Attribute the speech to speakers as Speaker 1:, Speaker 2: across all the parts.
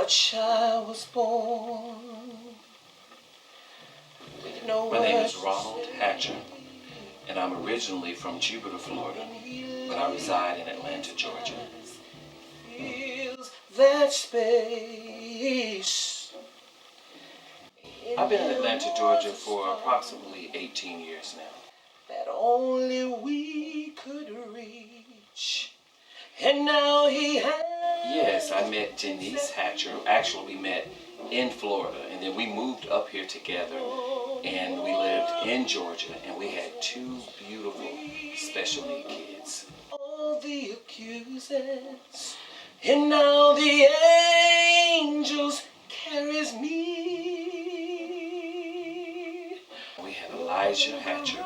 Speaker 1: much I was born.
Speaker 2: My name is Aaron Hatchert, and I'm originally from Jupiter, Florida, but I reside in Atlanta, Georgia.
Speaker 1: Feels that space.
Speaker 2: I've been in Atlanta, Georgia for approximately 18 years now.
Speaker 1: That only we could reach. And now he has.
Speaker 2: Yes, I met Denise Hatcher. Actually, we met in Florida, and then we moved up here together, and we lived in Georgia, and we had two beautiful special need kids.
Speaker 1: All the accusers, and now the angels carries me.
Speaker 2: We had Elijah Hatcher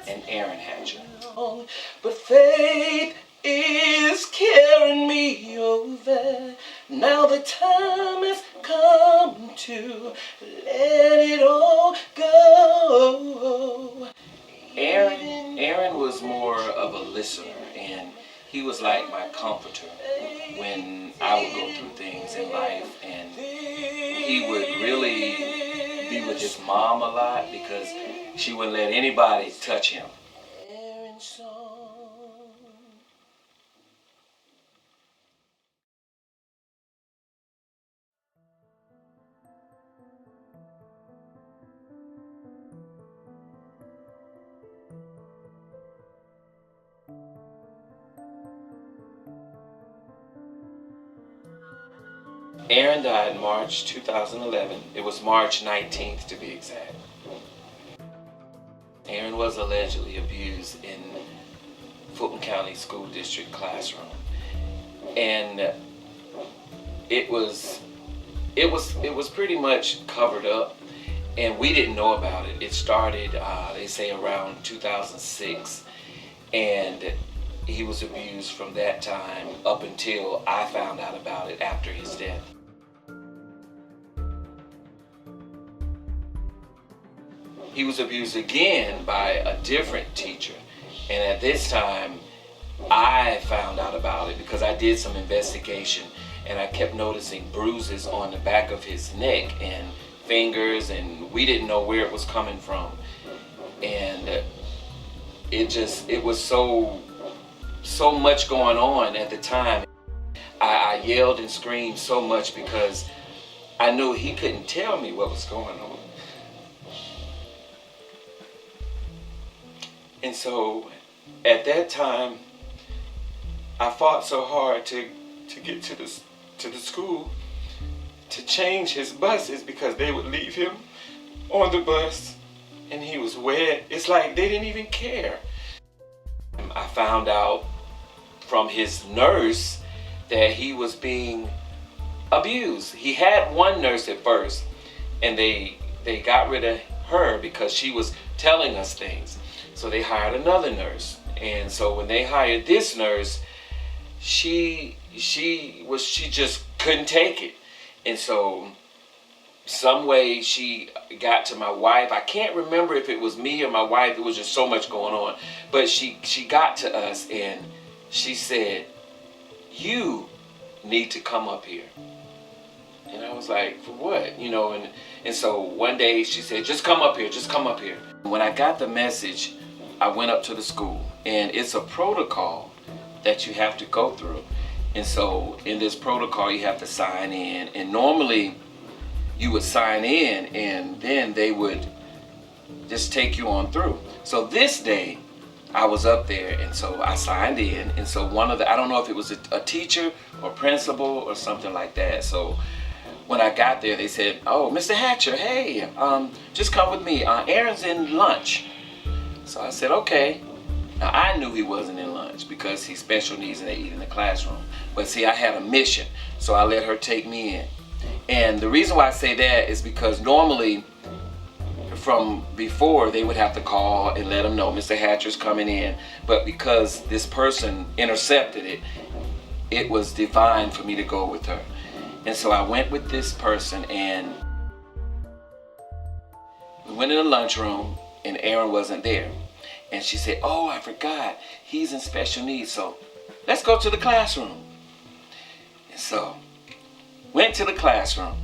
Speaker 2: and Aaron Hatchert.
Speaker 1: But faith is carrying me over. Now the time has come to let it all go.
Speaker 2: Aaron was more of a listener, and he was like my comforter when I would go through things in life, and he would really be with his mom a lot because she wouldn't let anybody touch him. Aaron died in March 2011. It was March 19th to be exact. Aaron was allegedly abused in Fulton County School District classroom. And it was pretty much covered up, and we didn't know about it. It started, they say, around 2006, and he was abused from that time up until I found out about it after his death. He was abused again by a different teacher, and at this time I found out about it because I did some investigation, and I kept noticing bruises on the back of his neck and fingers, and we didn't know where it was coming from. And it was so much going on at the time. I yelled and screamed so much because I knew he couldn't tell me what was going on. And so at that time, I fought so hard to get to the school to change his buses because they would leave him on the bus and he was wet. It's like they didn't even care. I found out from his nurse that he was being abused. He had one nurse at first, and they got rid of her because she was telling us things. So they hired another nurse. And so when they hired this nurse, she just couldn't take it. And so some way she got to my wife. I can't remember if it was me or my wife. It was just so much going on. But she got to us and she said, "You need to come up here." And I was like, "For what?" You know, and so one day she said, "Just come up here, just come up here." When I got the message, I went up to the school, and it's a protocol that you have to go through. And so in this protocol, you have to sign in, and normally you would sign in and then they would just take you on through. So this day I was up there, and so I signed in, and so one of the, I don't know if it was a teacher or principal or something like that. So when I got there, they said, "Oh, Mr. Hatcher, hey, just come with me. Aaron's in lunch." So I said, "Okay." Now I knew he wasn't in lunch because he's special needs and they eat in the classroom. But see, I had a mission, so I let her take me in. And the reason why I say that is because normally from before they would have to call and let them know Mr. Hatcher's coming in. But because this person intercepted it, it was divine for me to go with her. And so I went with this person, and we went in the lunchroom, and Aaron wasn't there. And she said, "Oh, I forgot, he's in special needs, so let's go to the classroom." And so
Speaker 1: Went to the classroom.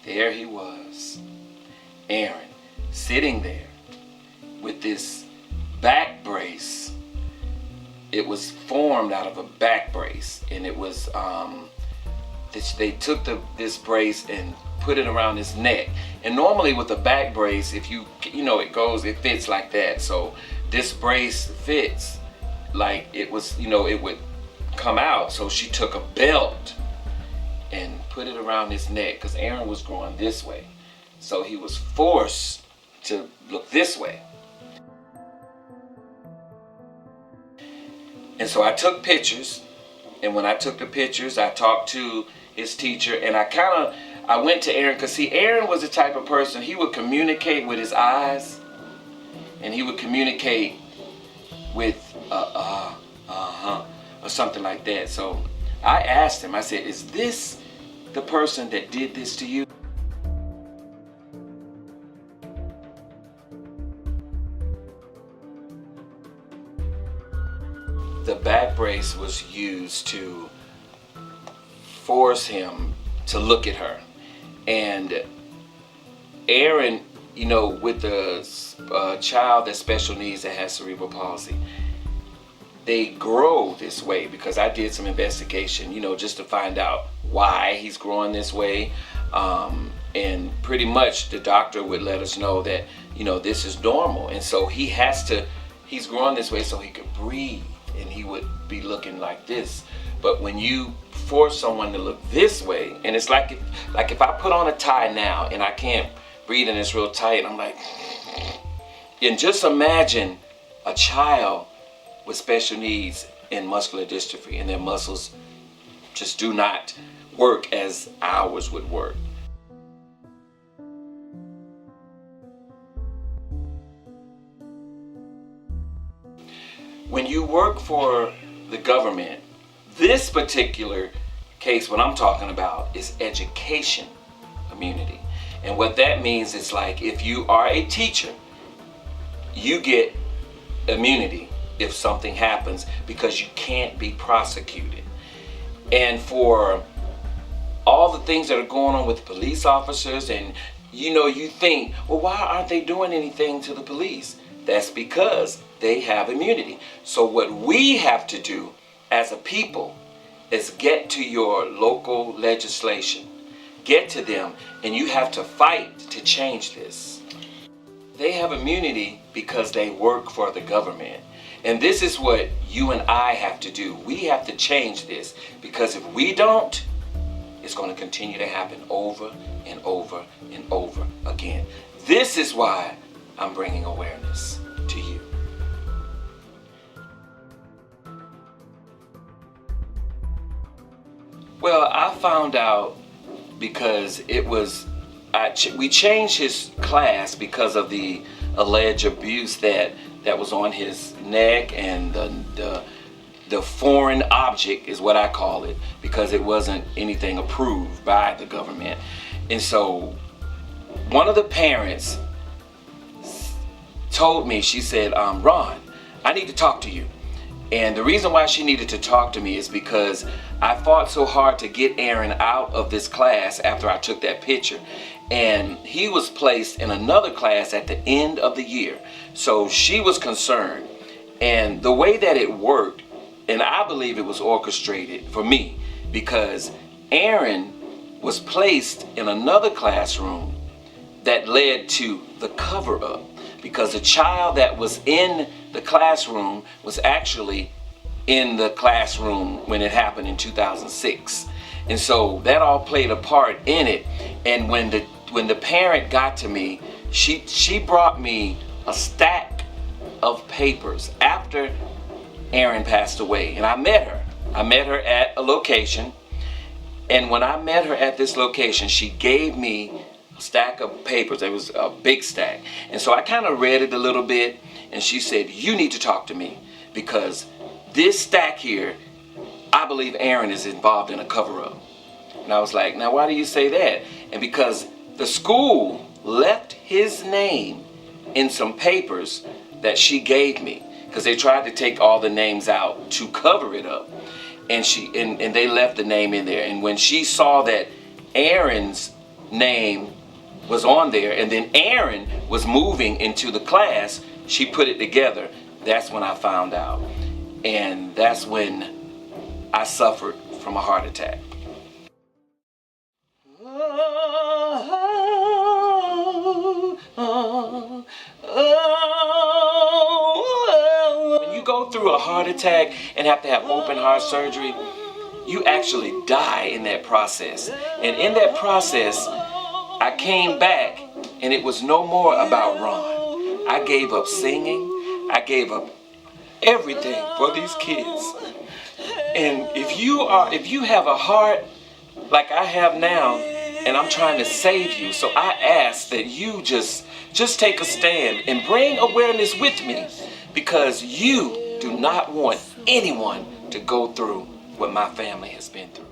Speaker 1: There he was, Aaron, sitting there with this back brace. It was formed out of a back brace, and it was they took this brace and put it around his neck. And normally with a back brace, if it fits like that. So this brace fits like it was, it would come out. So she took a belt and put it around his neck, because Aaron was growing this way. So he was forced to look this way. And so I took pictures, and when I took the pictures, I talked to his teacher, and I went to Aaron, because see, Aaron was the type of person, he would communicate with his eyes, and he would communicate with or something like that. So I asked him, I said, is this the person that did this to you? The back brace was used to force him to look at her. And Aaron, with the child that's special needs that has cerebral palsy, they grow this way, because I did some investigation, just to find out why he's growing this way. And pretty much the doctor would let us know that, this is normal. And so he's growing this way so he could breathe, and he would be looking like this. But when you force someone to look this way, and it's like if I put on a tie now and I can't breathe and it's real tight, I'm like, and just imagine a child with special needs and muscular dystrophy, and their muscles just do not work as ours would work. When you work for the government, this particular case, what I'm talking about is education immunity. And what that means is, like, if you are a teacher, you get immunity if something happens, because you can't be prosecuted. And for all the things that are going on with police officers, and you think, well, why aren't they doing anything to the police? That's because they have immunity. So what we have to do as a people is get to your local legislation, get to them, and you have to fight to change this. They have immunity because they work for the government. And this is what you and I have to do. We have to change this, because if we don't, it's going to continue to happen over and over and over again. This is why I'm bringing awareness to you. Well, I found out because we changed his class because of the alleged abuse that was on his neck, and the foreign object is what I call it, because it wasn't anything approved by the government. And so one of the parents told me, she said, Ron, I need to talk to you. And the reason why she needed to talk to me is because I fought so hard to get Aaron out of this class after I took that picture. And he was placed in another class at the end of the year. So she was concerned. And the way that it worked, and I believe it was orchestrated for me, because Aaron was placed in another classroom that led to the cover-up, because the child that was in the classroom was actually in the classroom when it happened in 2006. And so that all played a part in it. And when the parent got to me, she brought me a stack of papers after Aaron passed away. And I met her at a location. And when I met her at this location, she gave me a stack of papers. It was a big stack. And so I kind of read it a little bit, and she said, you need to talk to me, because this stack here, I believe Aaron is involved in a cover-up. And I was like, now why do you say that? And because the school left his name in some papers that she gave me, because they tried to take all the names out to cover it up. and they left the name in there. And when she saw that Aaron's name was on there, and then Aaron was moving into the class, she put it together. That's when I found out. And that's when I suffered from a heart attack. When you go through a heart attack and have to have open heart surgery, you actually die in that process. And in that process, I came back and it was no more about Ron. I gave up singing. I gave up everything for these kids. And if you have a heart like I have now, and I'm trying to save you, so I ask that you just take a stand and bring awareness with me, because you do not want anyone to go through what my family has been through.